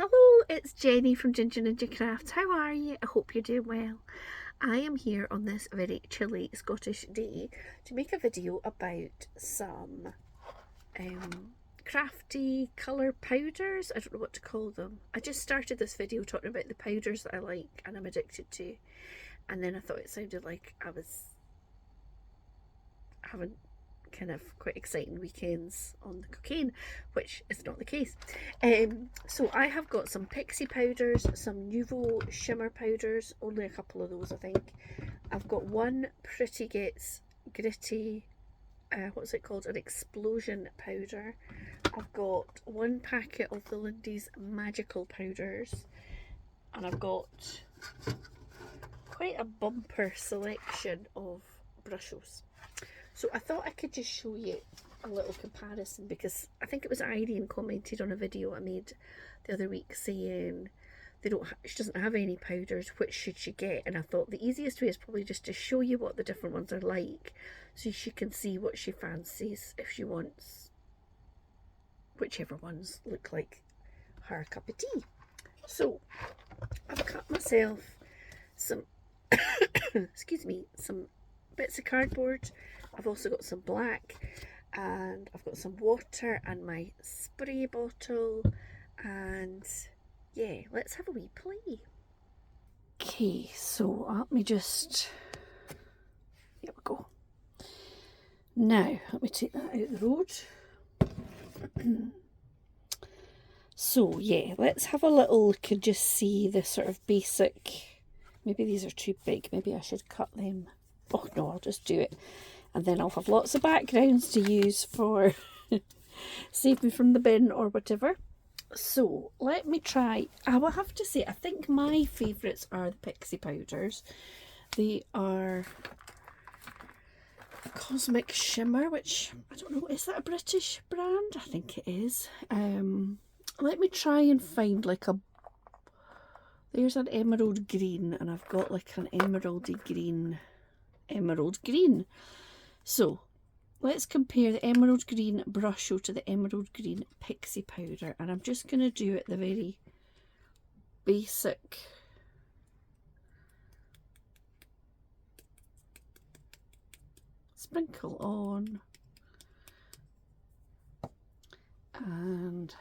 Hello, it's Jenny from Ginger Ninja Crafts. How are you? I hope you're doing well. I am here on this very chilly Scottish day to make a video about some crafty colour powders. I don't know what to call them. I just started this video talking about the powders that I like and I'm addicted to, and then I thought it sounded like I was having kind of quite exciting weekends on the cocaine, which is not the case. So I have got some Pixie powders, some Nuvo shimmer powders, only a couple of those I think. I've got one Pretty Gets Gritty, what's it called, an explosion powder. I've got one packet of the Lindy's magical powders, and I've got quite a bumper selection of Brushos. So I thought I could just show you a little comparison, because I think it was Irene commented on a video I made the other week saying she doesn't have any powders, which should she get? And I thought the easiest way is probably just to show you what the different ones are like, so she can see what she fancies if she wants whichever ones look like her cup of tea. So I've cut myself some excuse me, some bits of cardboard. I've also got some black, and I've got some water and my spray bottle, and yeah, let's have a wee play. Okay, so let me just, here we go. Now, let me take that out the road. So yeah, let's have a little look and just see the sort of basic, maybe these are too big, maybe I should cut them. Oh no, I'll just do it. And then I'll have lots of backgrounds to use for save me from the bin or whatever. So let me try. I will have to say, I think my favourites are the Pixie powders. They are Cosmic Shimmer, which I don't know, is that a British brand? I think it is. Let me try and find like a, there's an emerald green, and I've got like an emerald green. So let's compare the emerald green Brusho to the emerald green Pixie powder, and I'm just going to do it the very basic sprinkle on, and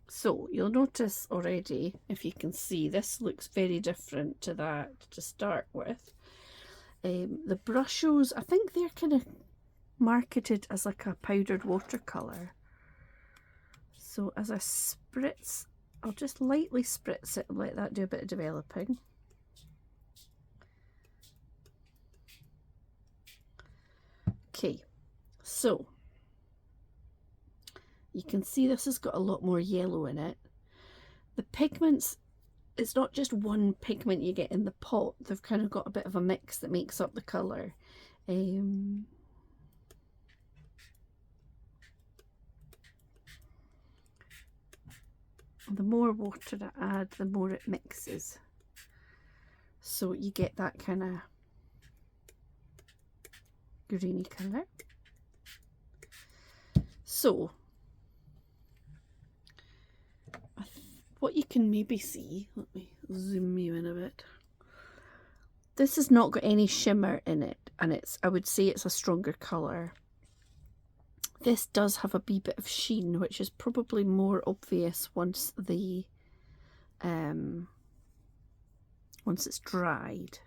so you'll notice already, if you can see, this looks very different to that to start with. The Brushos, I think they're kind of marketed as like a powdered watercolour. So as I spritz, I'll just lightly spritz it and let that do a bit of developing. Okay, so you can see this has got a lot more yellow in it. The pigments, it's not just one pigment you get in the pot. They've kind of got a bit of a mix that makes up the colour. The more water I add, the more it mixes. So you get that kind of greeny colour. So what you can maybe see, let me zoom you in a bit. This has not got any shimmer in it, and I would say it's a stronger colour. This does have a wee bit of sheen, which is probably more obvious once once it's dried.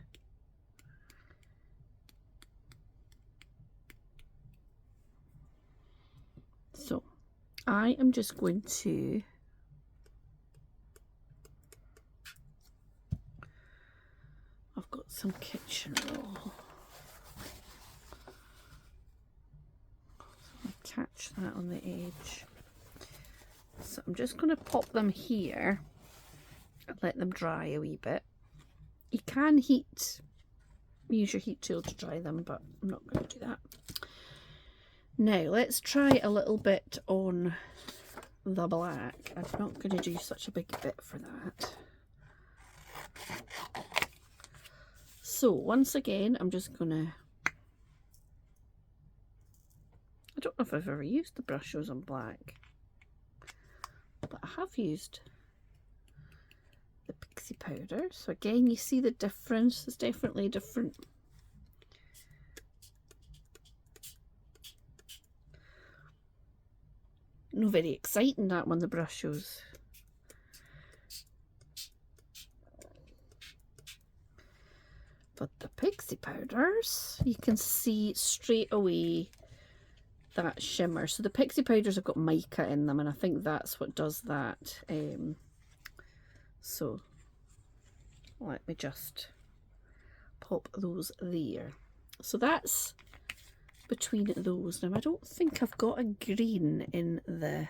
So I am just going to I've got some kitchen roll. So I'll catch that on the edge. So I'm just going to pop them here and let them dry a wee bit. You can use your heat tool to dry them, but I'm not going to do that. Now let's try a little bit on the black. I'm not going to do such a big bit for that. So once again, I'm just going to I don't know if I've ever used the Brushos on black, but I have used the Pixie powder. So again, you see the difference. It's definitely different. No, very exciting that one, the Brushos. But the Pixie powders, you can see straight away that shimmer. So the Pixie powders have got mica in them, and I think that's what does that. So let me just pop those there. So that's between those. Now I don't think I've got a green in the...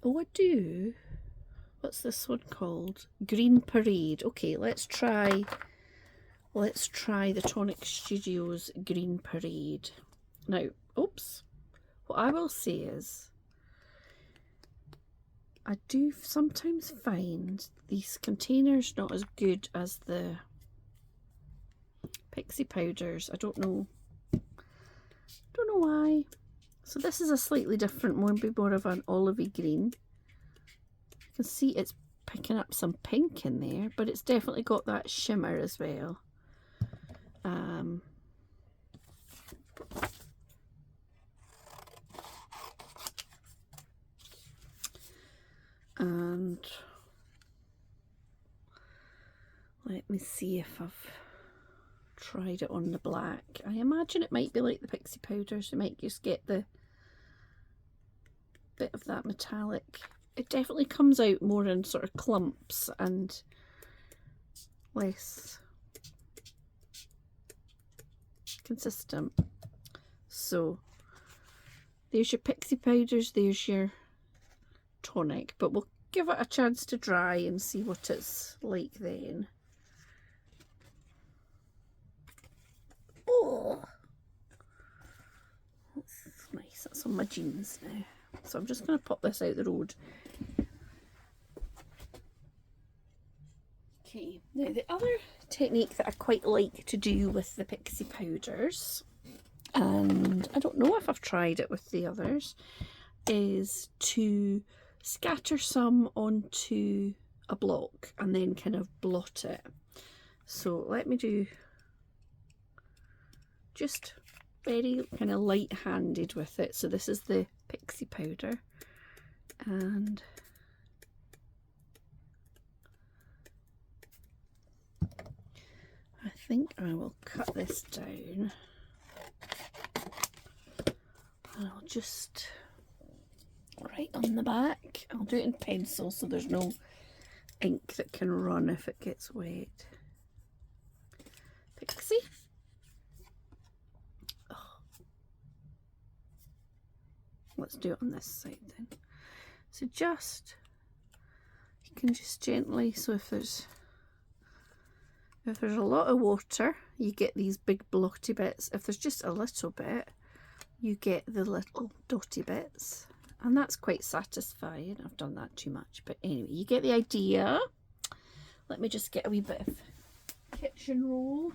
Oh, I do. What's this one called? Green Parade. Okay, let's try the Tonic Studios Green Parade. Now, oops. What I will say is, I do sometimes find these containers not as good as the Pixie powders. I don't know why. So this is a slightly different, maybe more of an olivey green. You can see it's picking up some pink in there, but it's definitely got that shimmer as well. And let me see if I've tried it on the black. I imagine it might be like the Pixie powders. You might just get the bit of that metallic. It definitely comes out more in sort of clumps and less consistent. So there's your Pixie powders, there's your tonic, but we'll give it a chance to dry and see what it's like then. Oh, that's nice. That's on my jeans now. So I'm just going to pop this out the road. Okay, now the other technique that I quite like to do with the Pixie powders, and I don't know if I've tried it with the others, is to scatter some onto a block and then kind of blot it. So let me do just very kind of light-handed with it. So this is the Pixie powder, and I think I will cut this down, and I'll just right on the back. I'll do it in pencil so there's no ink that can run if it gets wet. Pixie. Oh. Let's do it on this side then. So just, you can just gently, so if there's a lot of water, you get these big blotty bits. If there's just a little bit, you get the little dotty bits. And that's quite satisfying. I've done that too much. But anyway, you get the idea. Let me just get a wee bit of kitchen roll.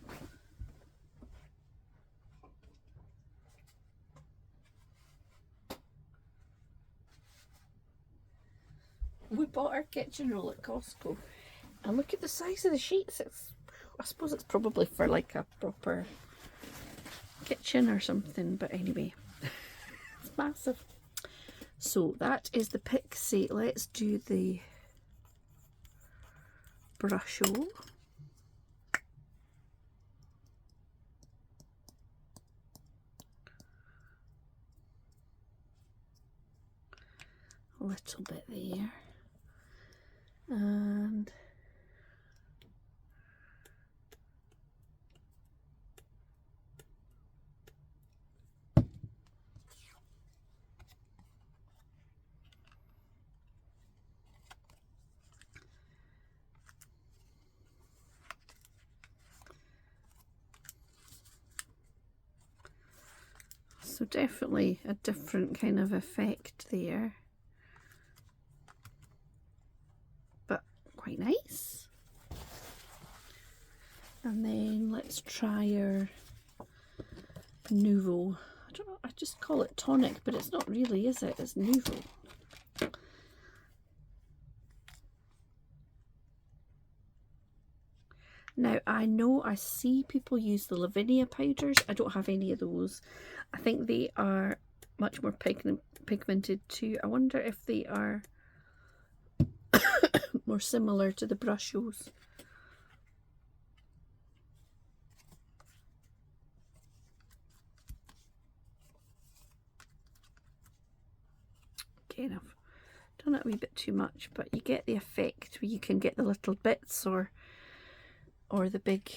We bought our kitchen roll at Costco. And look at the size of the sheets. I suppose it's probably for like a proper kitchen or something. But anyway, it's massive. So that is the Pixie. Let's do the Brusho. A little bit there. And so definitely a different kind of effect there, but quite nice. And then let's try our Nuvo. I just call it tonic, but it's not really, is it? It's Nuvo. Now, I know I see people use the Lavinia powders. I don't have any of those. I think they are much more pigmented too. I wonder if they are more similar to the Brushos. Okay, I've done it a wee bit too much, but you get the effect where you can get the little bits or the big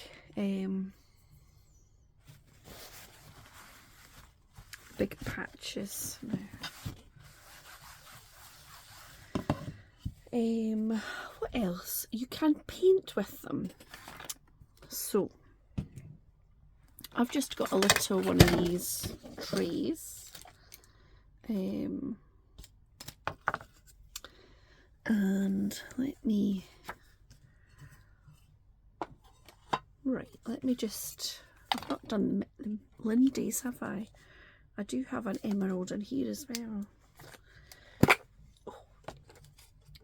big patches. Now, what else? You can paint with them. So I've just got a little one of these trays. And let me just, I've not done Lindy's, have I? I do have an emerald in here as well. Oh.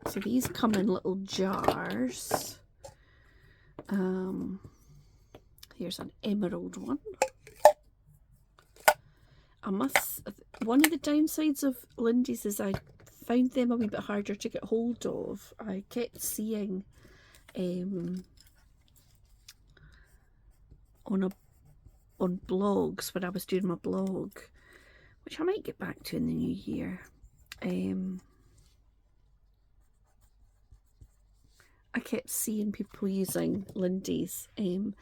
So these come in little jars. Here's an emerald one. One of the downsides of Lindy's is I found them a wee bit harder to get hold of. I kept seeing on blogs when I was doing my blog, which I might get back to in the new year. I kept seeing people using Lindy's, and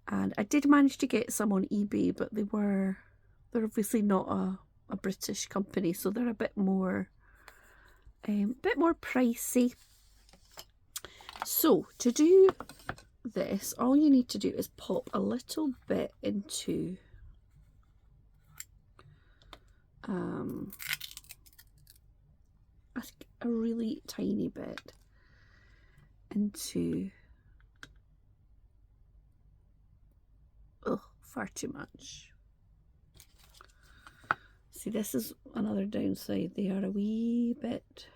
I did manage to get some on eBay, but they're obviously not a British company, so they're a bit more pricey. So to do this, all you need to do is pop a little bit into a really tiny bit into, oh, far too much. See, this is another downside. They are a wee bit,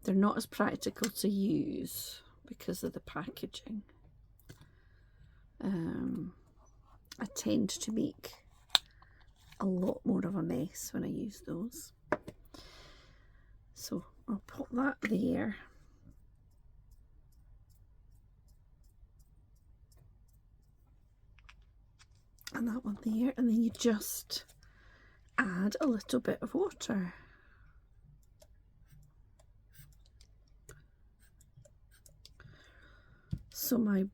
they're not as practical to use because of the packaging. I tend to make a lot more of a mess when I use those. So I'll pop that there. And that one there, and then you just add a little bit of water. So my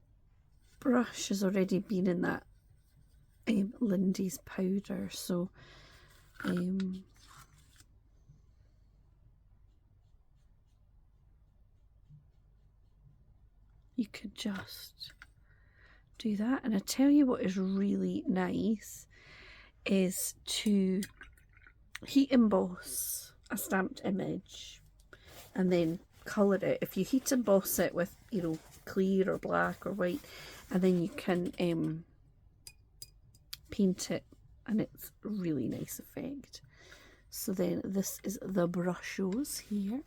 brush has already been in that Lindy's powder, so you could just do that. And I tell you what is really nice is to heat emboss a stamped image and then colour it. If you heat emboss it with, you know, clear or black or white, and then you can paint it, and it's a really nice effect. So then this is the Brushos here.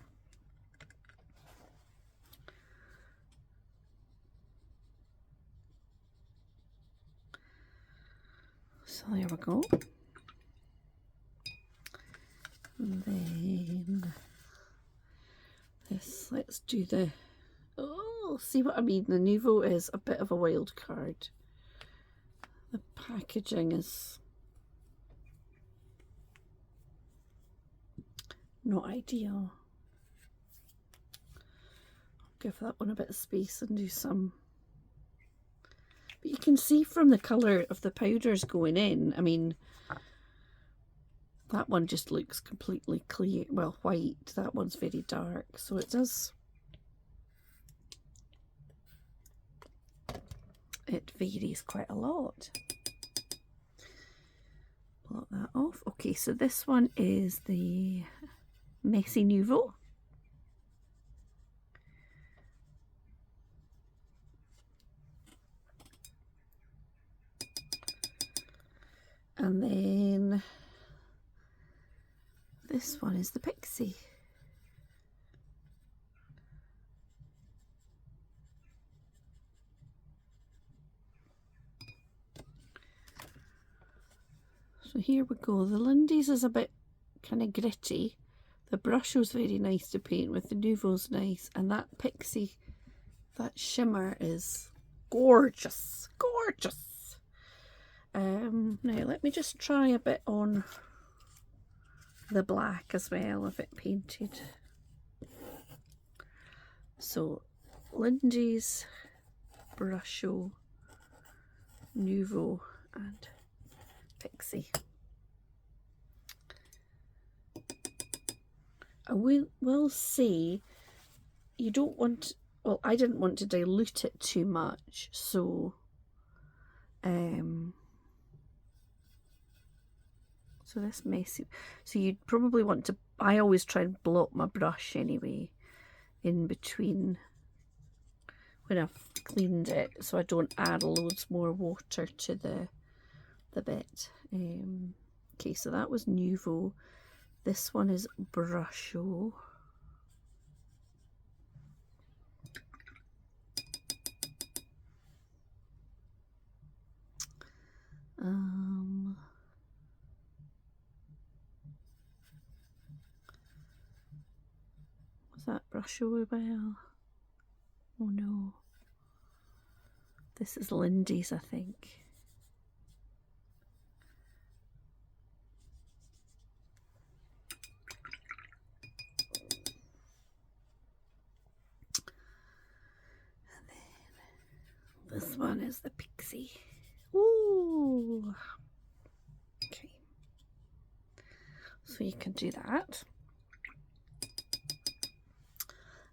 So there we go. And then this, let's do the, oh, see what I mean? The Nuvo is a bit of a wild card. The packaging is not ideal. I'll give that one a bit of space and do some. But you can see from the colour of the powders going in, I mean, that one just looks completely clear, well, white. That one's very dark, so it does, it varies quite a lot. Block that off. Okay, so this one is the Messy Nuvo. And then this one is the Pixie. So here we go. The Lindy's is a bit kind of gritty. The Brusho's very nice to paint with. The Nuvo's nice. And that Pixie, that shimmer is gorgeous. Gorgeous. Now let me just try a bit on the black as well of it painted. So Lindy's, Brusho, Nuvo and Pixie. I will say you don't want, well, I didn't want to dilute it too much, so so this messy, so you'd probably want to, I always try and blot my brush anyway in between when I've cleaned it, so I don't add loads more water to the bit. Okay, so that was Nuvo. This one is Brusho. Was that Brusho as well? Oh no. This is Lindy's, I think. This one is the Pixie. Ooh. Okay. So you can do that.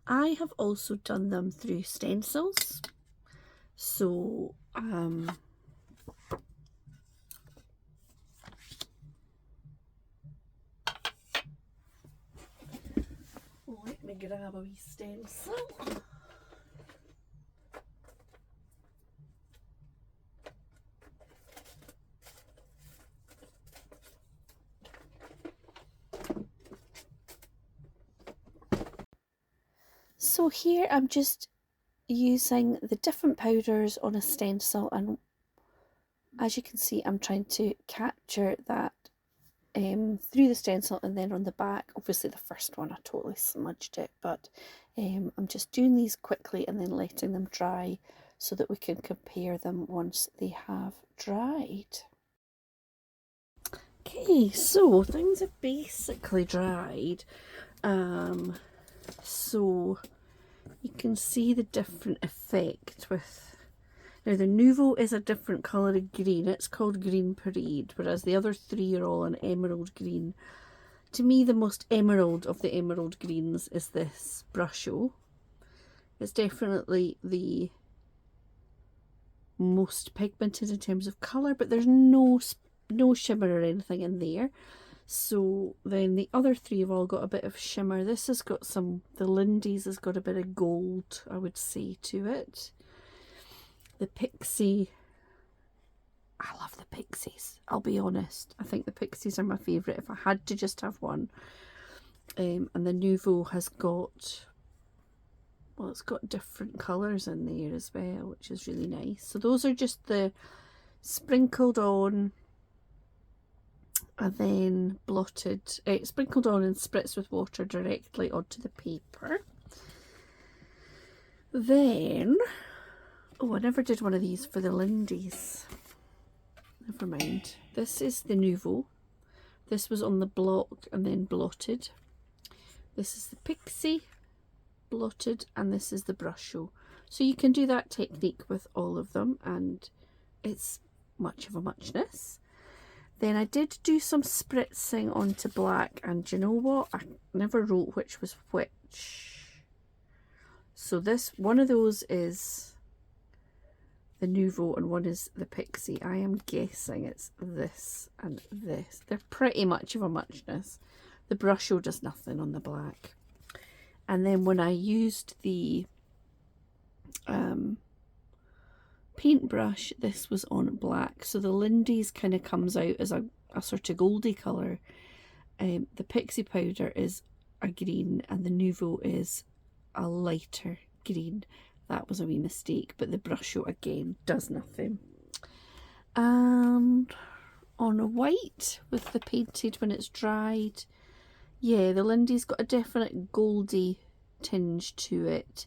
I have also done them through stencils. So let me grab a wee stencil. So here I'm just using the different powders on a stencil, and as you can see I'm trying to capture that through the stencil, and then on the back, obviously the first one I totally smudged it, but I'm just doing these quickly and then letting them dry so that we can compare them once they have dried. Okay, so things have basically dried. So you can see the different effect with, now the Nuvo is a different colour of green, it's called Green Parade, whereas the other three are all an emerald green. To me the most emerald of the emerald greens is this Brusho. It's definitely the most pigmented in terms of colour, but there's no shimmer or anything in there. So then the other three have all got a bit of shimmer. This has got some, the Lindy's has got a bit of gold, I would say, to it. The Pixie, I love the Pixies, I'll be honest. I think the Pixies are my favourite if I had to just have one. And the Nuvo has got, well, it's got different colours in there as well, which is really nice. So those are just the sprinkled on and then blotted, sprinkled on and spritzed with water directly onto the paper. Then, oh, I never did one of these for the Lindy's. Never mind. This is the Nuvo. This was on the block and then blotted. This is the Pixie, blotted, and this is the Brusho. So you can do that technique with all of them, and it's much of a muchness. Then I did do some spritzing onto black, and you know what? I never wrote which was which. So this, one of those is the Nuvo and one is the Pixie. I am guessing it's this and this. They're pretty much of a muchness. The Brusho does nothing on the black. And then when I used the paintbrush, this was on black. So the Lindy's kind of comes out as a sort of goldy colour. The Pixie powder is a green and the Nuvo is a lighter green. That was a wee mistake, but the Brusho again does nothing. And on a white with the painted when it's dried, yeah, the Lindy's got a definite goldy tinge to it.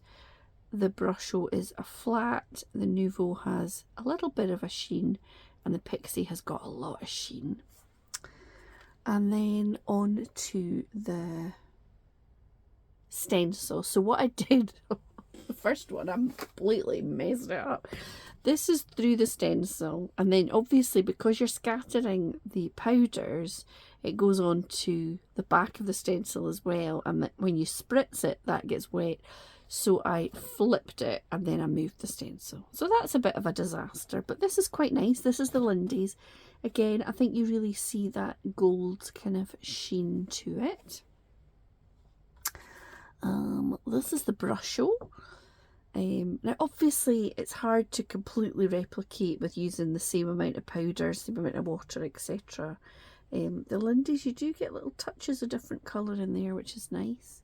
The Brusho is a flat, the Nuvo has a little bit of a sheen, and the Pixie has got a lot of sheen. And then on to the stencil. So what I did, the first one, I'm completely messed it up. This is through the stencil, and then obviously because you're scattering the powders, it goes on to the back of the stencil as well, and when you spritz it, that gets wet. So I flipped it and then I moved the stencil. So that's a bit of a disaster, but this is quite nice. This is the Lindy's. Again, I think you really see that gold kind of sheen to it. This is the Brusho. Now obviously it's hard to completely replicate with using the same amount of powder, same amount of water, etc. The Lindy's, you do get little touches of different colour in there, which is nice.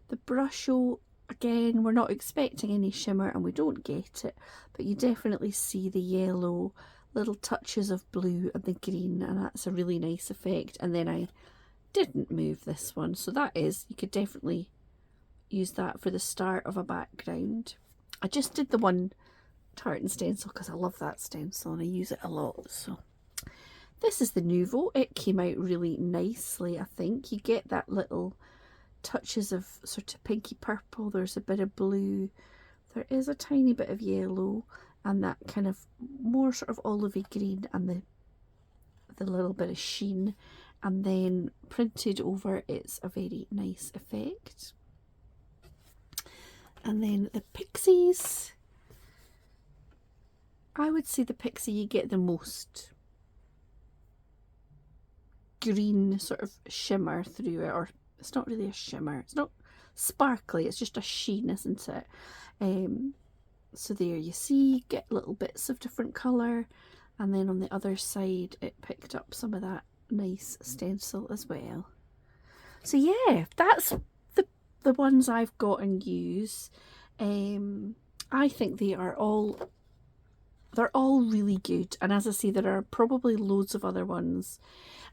The Brusho, again, we're not expecting any shimmer and we don't get it, but you definitely see the yellow, little touches of blue and the green, and that's a really nice effect. And then I didn't move this one, so that is, you could definitely use that for the start of a background. I just did the one tartan stencil because I love that stencil and I use it a lot. So this is the Nuvo. It came out really nicely, I think. You get that little touches of sort of pinky purple, there's a bit of blue, there is a tiny bit of yellow, and that kind of more sort of olivey green, and the little bit of sheen, and then printed over, it's a very nice effect. And then the Pixies, I would say the Pixie, you get the most green sort of shimmer through it, or it's not really a shimmer, it's not sparkly, it's just a sheen, isn't it? So there you see, get little bits of different colour, and then on the other side it picked up some of that nice stencil as well. So yeah, that's the ones I've got and use. I think they're all really good, and as I say, there are probably loads of other ones.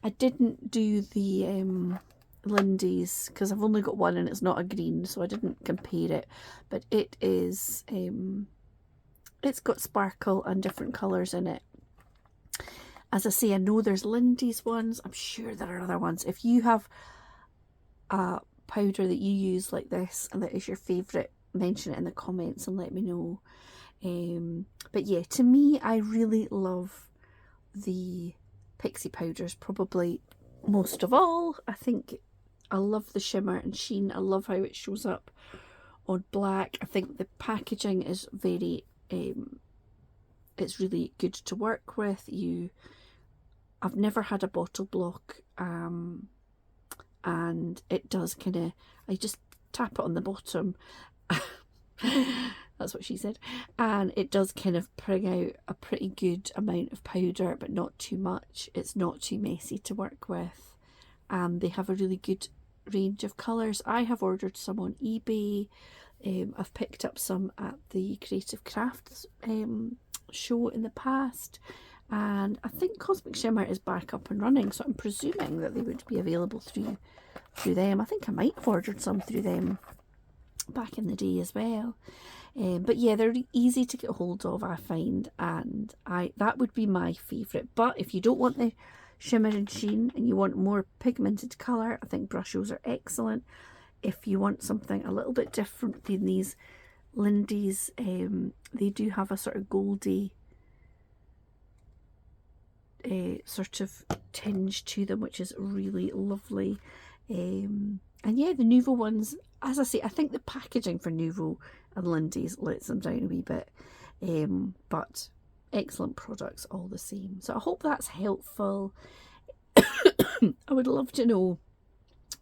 I didn't do the Lindy's because I've only got one and it's not a green, so I didn't compare it, but it is it's got sparkle and different colours in it. As I say, I know there's Lindy's ones, I'm sure there are other ones. If you have a powder that you use like this and that is your favourite, mention it in the comments and let me know. But yeah, to me, I really love the Pixie powders, probably most of all. I think I love the shimmer and sheen. I love how it shows up on black. I think the packaging is very it's really good to work with. I've never had a bottle block, and it does kind of, I just tap it on the bottom. That's what she said. And it does kind of bring out a pretty good amount of powder, but not too much. It's not too messy to work with. And they have a really good range of colours. I have ordered some on eBay. I've picked up some at the Creative Crafts show in the past. And I think Cosmic Shimmer is back up and running, so I'm presuming that they would be available through them. I think I might have ordered some through them back in the day as well. But yeah, they're easy to get hold of, I find, and that would be my favourite. But if you don't want the shimmer and sheen and you want more pigmented colour, I think Brushos are excellent. If you want something a little bit different than these Lindy's, they do have a sort of goldy sort of tinge to them, which is really lovely. And yeah, the Nuvo ones, as I say, I think the packaging for Nuvo and Lindy's lets them down a wee bit, but excellent products all the same. So I hope that's helpful. I would love to know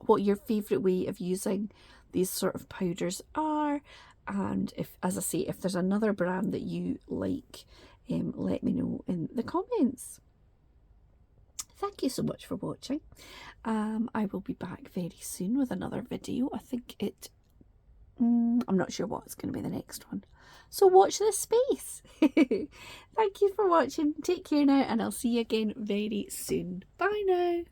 what your favourite way of using these sort of powders are, And if, as I say, if there's another brand that you like, let me know in the comments. Thank you so much for watching. I will be back very soon with another video. I think I'm not sure what's going to be the next one. So watch this space. Thank you for watching. Take care now, and I'll see you again very soon. Bye now.